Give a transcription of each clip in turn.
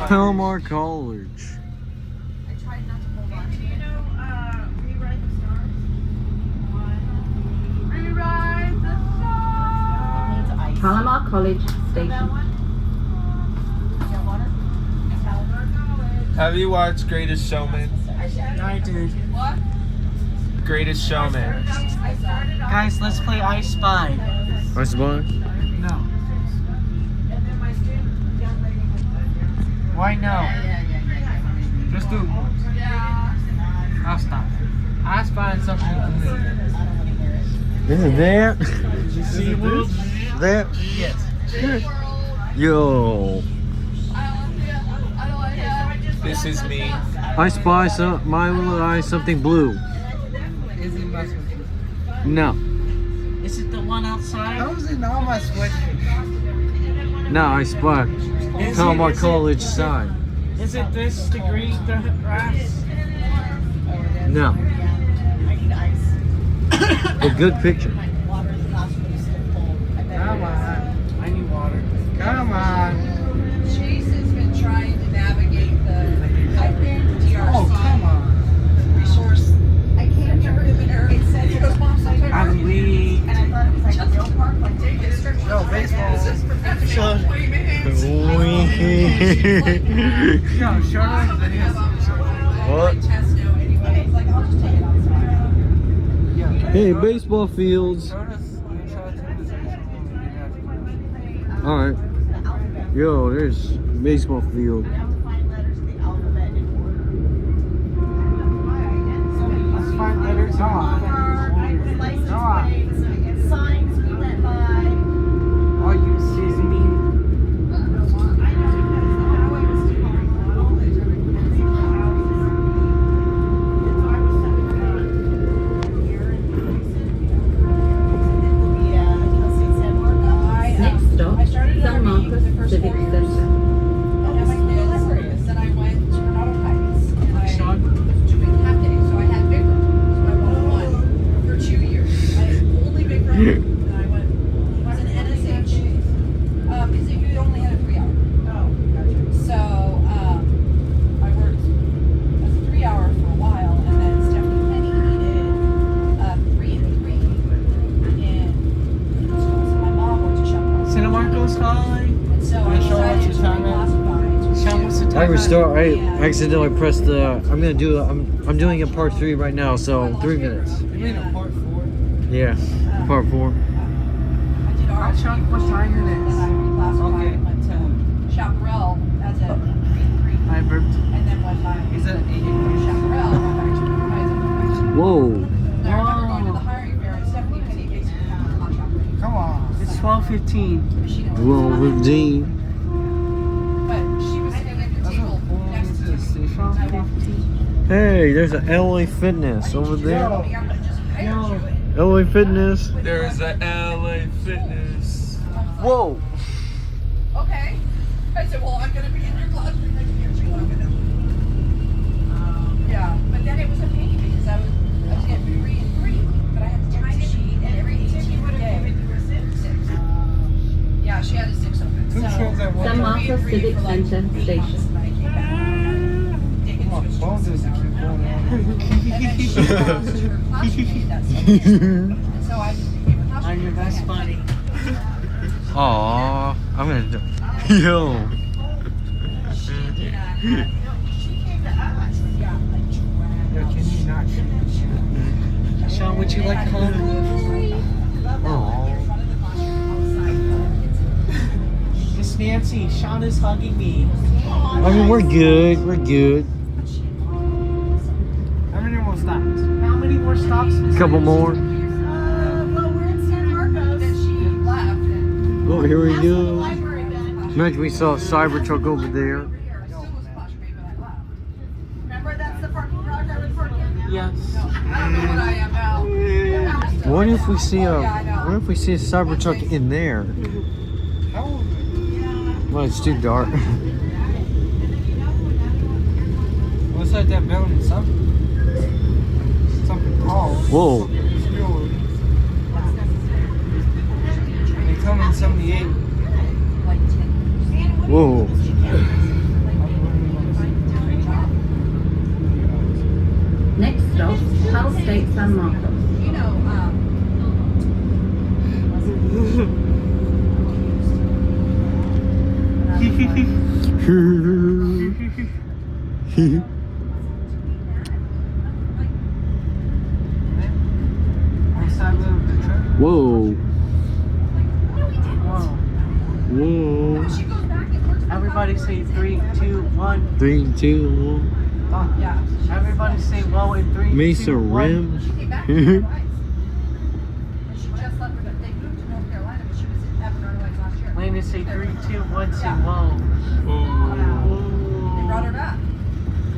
Palomar College. I tried not to hold on to it. Rewrite the stars? Rewrite the stars! It needs ice. Palomar College Station. That one? You got water? Palomar College. Have you watched Greatest Showman? I did. What? Greatest Showman. Guys, let's play I Spy. I Spy? No. Why no? Just do. I'll stop. I Spy is something to Is it that? do. See world? That? Yes. Yo. This is me. I spy my little eye something blue. Is it my sweatshirt? No. Is it the one outside? How is it not my sweatshirt? No, I spy. Palomar College side. Is it this, the green grass? No. A good picture. Come on. I need water. Come on. Chase has been trying to navigate the DRC. Oh, come on. Resource. I can't remember the error. It said it was mom's like, I'm weak. and I thought it was like a real park, like take it straight. No, baseball. Shut. No, shut up. What? Test now anyway. It's like I'll just take it outside. Yeah. Hey, baseball fields. Alright. Yo, there's baseball field. Let's find letters on. Come on. Signs we went by. All you see me. Next stop, San Marcos Civic Center. Then I went to Coronado Heights and I was doing half days. So I had Bikram, was my 101 for 2 years. I had only Bikram, and I went, it was an NSH. Because you only had a 3 hour. Oh, gotcha. So I worked as a 3 hour for a while, and then Stephanie Penny needed 3 and 3 in school. So my mom worked to Chaparral. San Marcos High. And so I decided to reclassify. Sean, what's the time? I restart. I accidentally pressed the. I'm doing a part 3 right now, so 3 minutes. You mean a part 4? Yeah, part 4. I did I'll check what time it and is. then I reclassified Okay. and went to Chaparral as a 3-3. I burped. And then went by Is it 80? Chaparral, went back to Kaiser. Whoa. I remember going to the hiring fair and Stephanie Penny basically had a contract rate. Come on. It's 12:15. She didn't Well, want with Dean. but she was sitting at the That's table what next to to the me. station. Hey, there's a LA Fitness over there. LA Fitness. There's a LA Fitness. Whoa. Okay. I said, well, I'm going to be in your classroom next year. She went, okay. Yeah, but then it was a pain because I was getting 3 and 3, but I had to time the sheet and every 18th day. 6. Yeah, she had a 6 open. Two trains at one San time. Marcos Civic Center Station. And I came back Come on, phone doesn't keep going on. then she lost her classmate that summer. And so I just became a classmate. I'm your best buddy. Aw, I'm gonna do. Yo. She came to us. Yeah, like Yo, can you not shoot? Sean, would you like home? Aw. Miss Nancy, Sean is hugging me. I mean, we're good. We're good. How many more stops? How many more stops? Miss Couple Nancy? more. well, we're in San Marcos. Then she left. And Oh, here we asked the go. library then. Imagine we saw a Cybertruck over there. Over here. I still was classmate, but I left. Remember that's the parking garage I was parking in now? Yes. I don't know what I am now. What if we see a? Yeah, I know. What if we see a Cybertruck in there? How old are you? Well, it's too dark. What's that building? Something tall. Whoa. They come in 78. Whoa. Cal State San Marcos. You know, Next time we have a trip. Whoa. Whoa. Whoa. she goes back and works. Everybody say 3, 2, 1. 3, 2, 1. Oh. Yeah. Everybody say whoa in 3, Mesa 2, 1. Rim. She came back to Northern Lights. And she just left her. They moved to North Carolina, but she was at Northern Lights last year. Lena say 3, 2, 1. Say Yeah. whoa. They brought her back.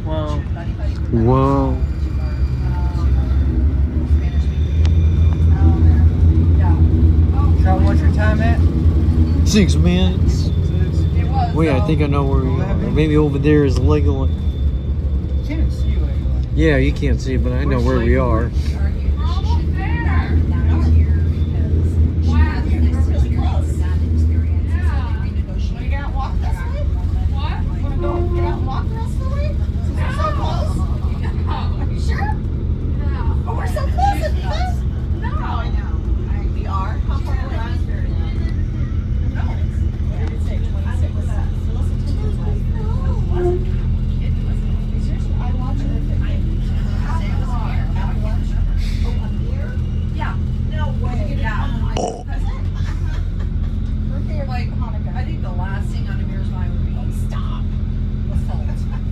Whoa. She was buddy buddy with Whoa. Spanish speaking. Yeah. So what's your time at? 6 minutes. It was. Wait, I think I know where we are. Maybe over there is Legoland. Can't see you anymore. Yeah, you can't see, but I know where we are.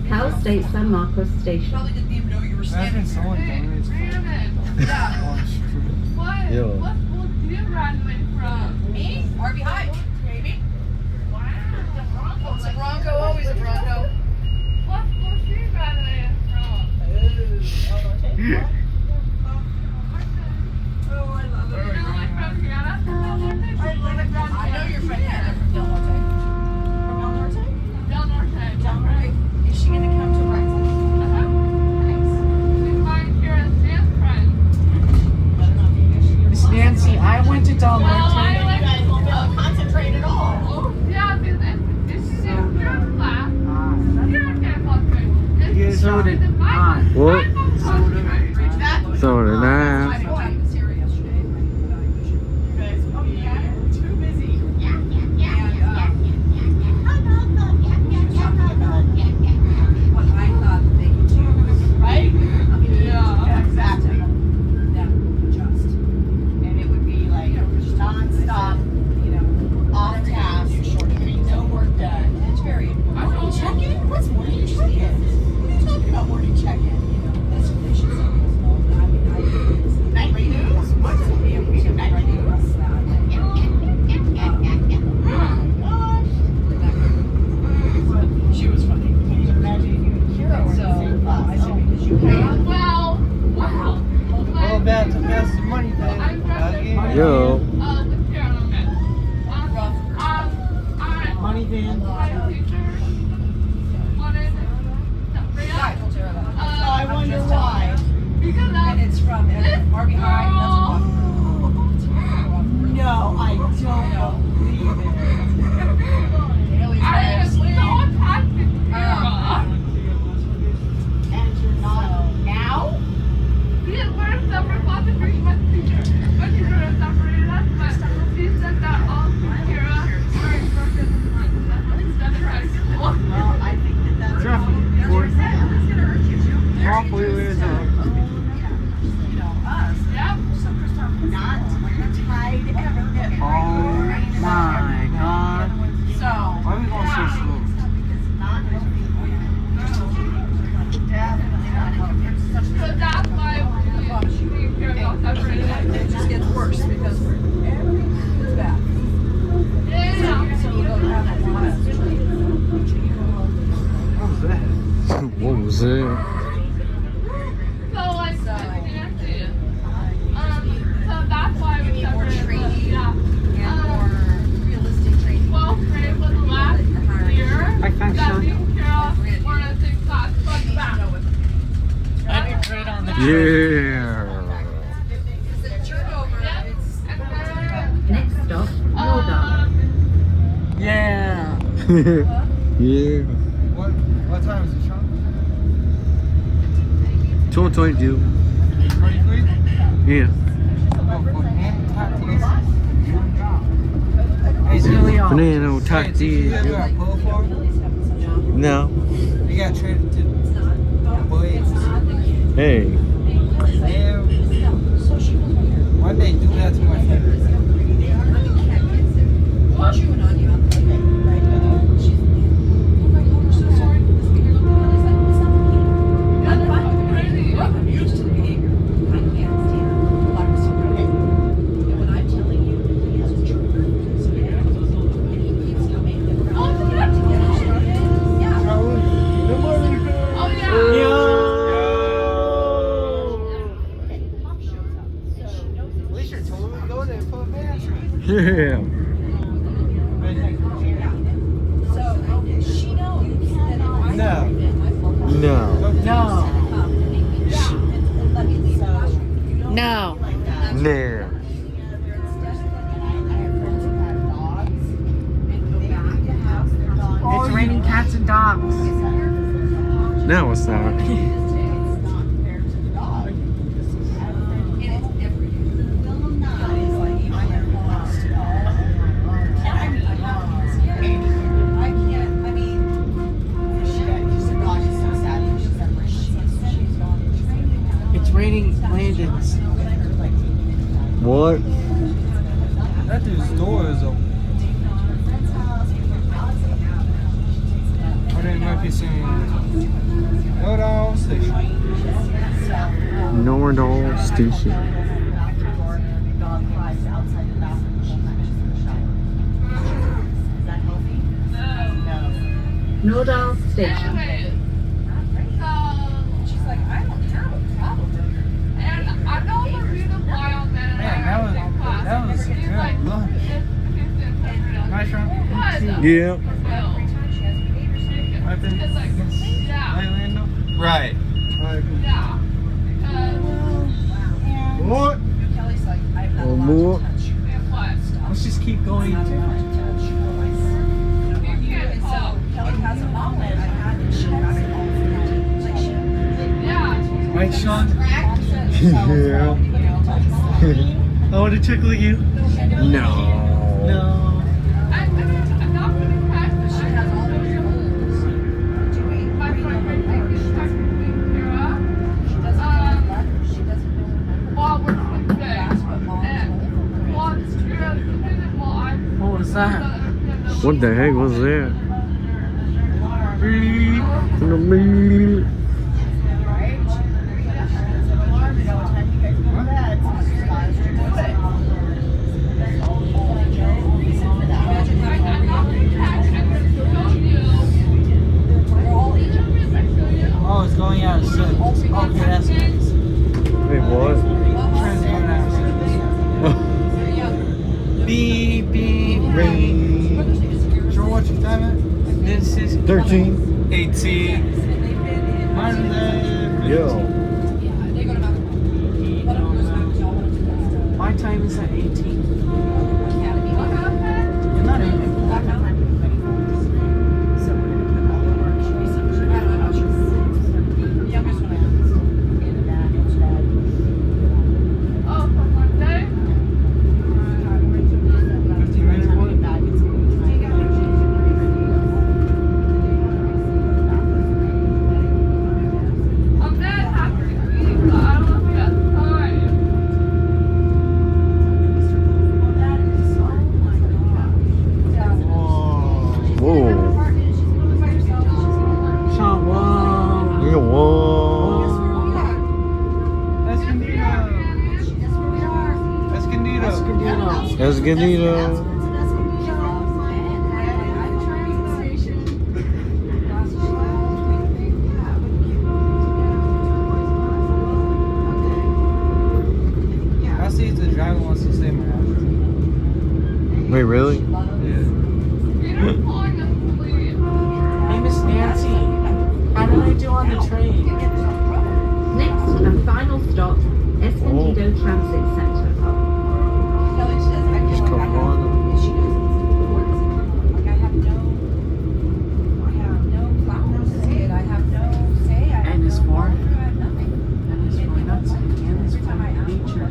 Cal State San Marcos Station. Probably didn't even know you were Imagine standing someone there. doing it. Yeah. What? Yeah. What school do you graduate from? Me? RV High. Baby. It's a Bronco, always a Bronco. What school she graduated from? Oh, I love it. You're like from Canada? I know you're from Canada, from Del Norte. From Del Norte? Del Norte. Del Norte. Is she gonna come to Rexon? She's mine here as dance friend. Miss Nancy, I went to Del Well, I Norte. like Concentrate at all. Oh, yeah, because it's your class. You're in campus. Yes, so did I. What? Exactly. So did I. I didn't talk to Sarah yesterday. Too busy. What I thought they could do. Right? Yeah, exactly. That just. And it would be like non-stop, off task, no work done. It's very important. Morning check-in? What's morning check-in? What are you talking about morning check-in? That's what they should say. I mean, night news? What's it? We do night news. She was funny. Can you imagine if you and Kira were in the same class? I said, because you pay. Well, All about to pass the money thing. I'm Again. Yo. with Karen on it. Money van. My teacher wanted to bring Yeah, I up, told Sarah that. I wonder why. because And it's from RV High. No, I don't believe it. I am so attached to Kira. And you're not now? We're separate classes for my teacher. My teacher is separated us, but she said that all Kira are broken instead of high school. Well, I think that's Traffic. Halfway there. Yep. not tied ever. Oh my god. So, Why are we going so slow? So that's why we Kira got separated. it just gets worse because it's bad. Yeah. So you don't have that one. What was that? What was that? So like Nancy. So that's why we You need more separated. training Yeah. and more realistic training. 12th grade was the last year I found that some. me and Kira were in the same class, but back. I did great on the Yeah. The turnover, Yep. it's And Next stop, Nordal. Yeah. Yeah. What time is it, Sean? 12:22. What Yeah. Hey, Julio. Banana Hey, taxi. did you ever a pull for? No. You got traded to boys. Hey. Damn. One day do that to my friend. Chewing on you on the way. She's oh my God, we're so sorry. This behavior looked at it's like, it's not okay. I'm fine with the behavior. I'm used to the behavior. I can't stand a lot of security. And when I'm telling you that he has a trigger, and he keeps coming, and we're going to get it started. Yeah. Oh yeah. Pop shows up. So she knows At least you're totally going there for a bathroom. Yeah. So she knows that if I No. No. No. let me leave the classroom. No. No. It's raining cats and dogs. Now it's not. It's raining Landons. What? That dude's door is open. Or they might be saying, go down station. Nordal Station. Nordal Station. Anyways, so She's like, I don't have a problem. and I know the reason why I'm mad at Man, that was He's good like, lunch. Nice round. What? Yeah. I've been. It's like, yeah, Lando. Right. yeah. What? Kelly's like, I'm not Oh, allowed more. to touch you. And what? Let's just keep going. You can't And so talk. Kelly has a mom and I had and she has it all for like she Yeah. Right, Sean? Yeah. I want to tickle you. No. No. I'm not gonna crash, but She has all those rules. Doing my friend right there is technically Kira. she doesn't know letters. She doesn't know While we're sitting there. that's what mom And told her. while Kira's sitting there, while I'm What was that? What the heck was that? Oh, it's going out of sync. Okay, that's nice. Wait, what? Transfer out. Beep, beep, beep. Sure, what your time at? This is 13. 18. Monday. Yo. My time is at 18. You're not even. Oh, for Monday? 15 minutes away. I'm mad happy to leave, but I don't know if you got time. Whoa. Sean, whoa. Yeah, whoa. Escondido. Escondido. Escondido. I'll see if the driver wants to stay in my house. Wait, really? Yeah. You're falling asleep. Hey, Miss Nancy. How did I do on the train? Next and final stop, Escondido Transit Center. Kelly says, I Just feel come like I on. have, she goes, like I have no clout to say it. I have no say. I have And it's no for? I have nothing. And it's for nuts and it's Every time I for ask nature. her,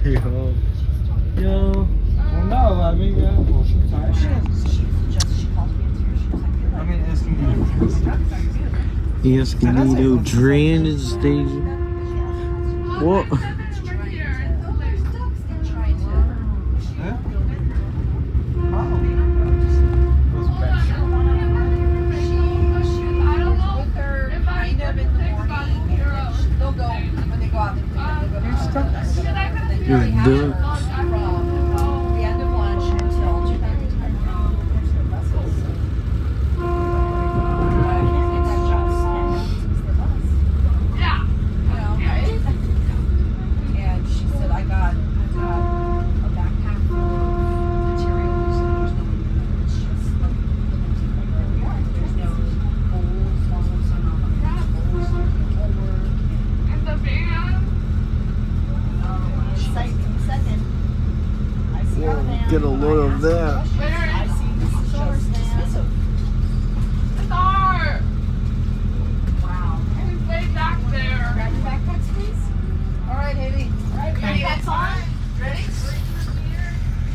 Yo. Yo. No, I mean, Oceanside. She called me into she was like, I mean, Escondido. Escondido drainage station. What? Huh? Oh. I don't know with her if I kind of in the think about morning. euros. They'll go when they go out to clean up. They'll go You're stuck. Should I have to You're do done. from the end of lunch until 2:30. Yeah. You know, right? And she said, I got a backpack full of materials and there's no, it's just like, there's no bowls, bowls, and bowls, homework. In the van. Second. I see our van. Get a load of that.